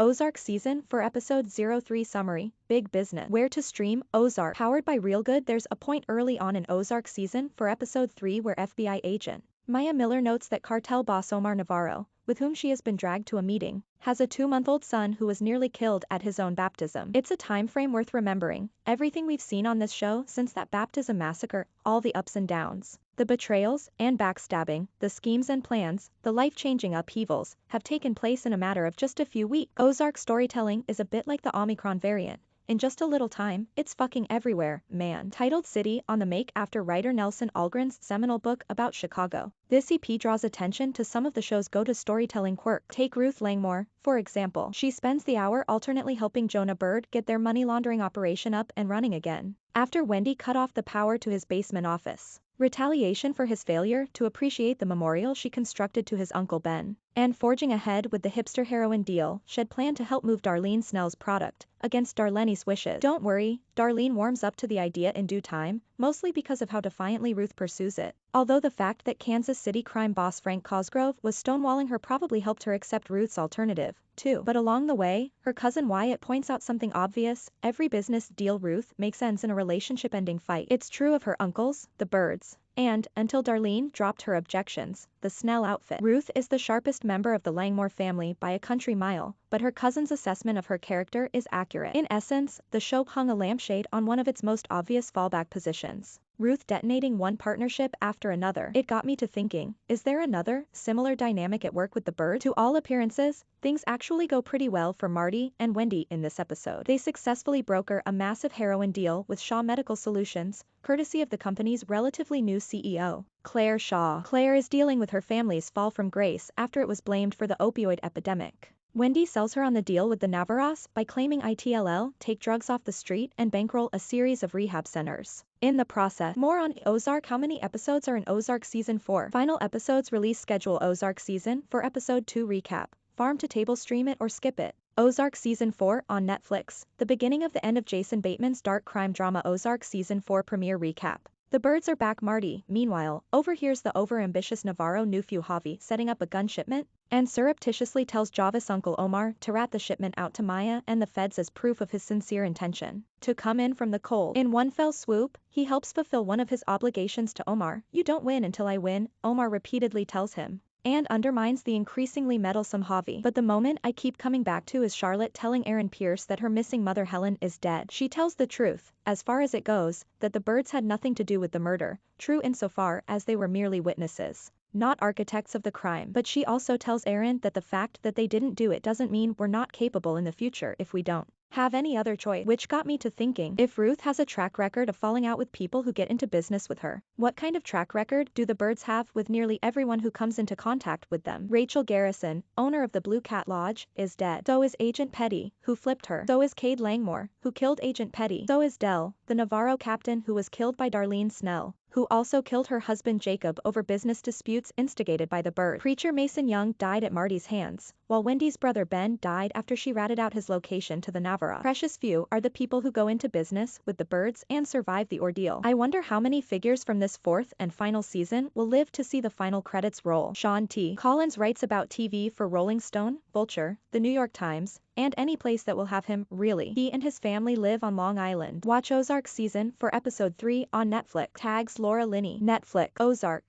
Ozark Season 4 Episode 03 Summary, Big Business. Where to stream, Ozark. Powered by Reelgood. There's a point early on in Ozark Season 4 Episode 3 where FBI agent Maya Miller notes that cartel boss Omar Navarro, with whom she has been dragged to a meeting, has a 2-month-old son who was nearly killed at his own baptism. It's a time frame worth remembering, everything we've seen on this show since that baptism massacre, all the ups and downs, the betrayals and backstabbing, the schemes and plans, the life-changing upheavals, have taken place in a matter of just a few weeks. Ozark storytelling is a bit like the Omicron variant. In just a little time, it's fucking everywhere, man. Titled City on the Make after writer Nelson Algren's seminal book about Chicago. This EP draws attention to some of the show's go-to storytelling quirks. Take Ruth Langmore, for example. She spends the hour alternately helping Jonah Bird get their money laundering operation up and running again, after Wendy cut off the power to his basement office. Retaliation for his failure to appreciate the memorial she constructed to his Uncle Ben, and forging ahead with the hipster heroin deal she'd planned to help move Darlene Snell's product, against Darlene's wishes. Don't worry, Darlene warms up to the idea in due time, mostly because of how defiantly Ruth pursues it. Although the fact that Kansas City crime boss Frank Cosgrove was stonewalling her probably helped her accept Ruth's alternative, too. But along the way, her cousin Wyatt points out something obvious: every business deal Ruth makes ends in a relationship-ending fight. It's true of her uncles, the Byrdes, and, until Darlene dropped her objections, the Snell outfit. Ruth is the sharpest member of the Langmore family by a country mile, but her cousin's assessment of her character is accurate. In essence, the show hung a lampshade on one of its most obvious fallback positions: Ruth detonating one partnership after another. It got me to thinking, is there another, similar dynamic at work with the Byrdes? To all appearances, things actually go pretty well for Marty and Wendy in this episode. They successfully broker a massive heroin deal with Shaw Medical Solutions, courtesy of the company's relatively new CEO, Claire Shaw. Claire is dealing with her family's fall from grace after it was blamed for the opioid epidemic. Wendy sells her on the deal with the Navarros by claiming it'll take drugs off the street and bankroll a series of rehab centers. In the process, more on Ozark. How many episodes are in Ozark Season 4? Final episodes release schedule. Ozark Season 4 Episode 2 Recap. Farm to table, stream it or skip it. Ozark Season 4 on Netflix. The beginning of the end of Jason Bateman's dark crime drama. Ozark Season 4 premiere recap. The Byrdes Are Back. Marty, meanwhile, overhears the overambitious Navarro nephew Javi setting up a gun shipment, and surreptitiously tells Javis' uncle Omar to rat the shipment out to Maya and the feds as proof of his sincere intention to come in from the cold. In one fell swoop, he helps fulfill one of his obligations to Omar. "You don't win until I win," Omar repeatedly tells him, and undermines the increasingly meddlesome Javi. But the moment I keep coming back to is Charlotte telling Aaron Pierce that her missing mother Helen is dead. She tells the truth, as far as it goes, that the Byrdes had nothing to do with the murder, true insofar as they were merely witnesses, not architects of the crime. But she also tells Aaron that the fact that they didn't do it doesn't mean we're not capable in the future if we don't have any other choice. Which got me to thinking, if Ruth has a track record of falling out with people who get into business with her, what kind of track record do the Byrdes have with nearly everyone who comes into contact with them? Rachel Garrison, owner of the Blue Cat Lodge, is dead. So is Agent Petty, who flipped her. So is Cade Langmore, who killed Agent Petty. So is Dell, the Navarro captain who was killed by Darlene Snell, who also killed her husband Jacob over business disputes instigated by the Byrdes. Preacher Mason Young died at Marty's hands, while Wendy's brother Ben died after she ratted out his location to the Navarro. Precious few are the people who go into business with the Byrdes and survive the ordeal. I wonder how many figures from this fourth and final season will live to see the final credits roll. Sean T. Collins writes about TV for Rolling Stone, Vulture, The New York Times, and any place that will have him. Really. He and his family live on Long Island. Watch Ozark Season 4 Episode 3 on Netflix. Tags Laura Linney. Netflix. Ozark.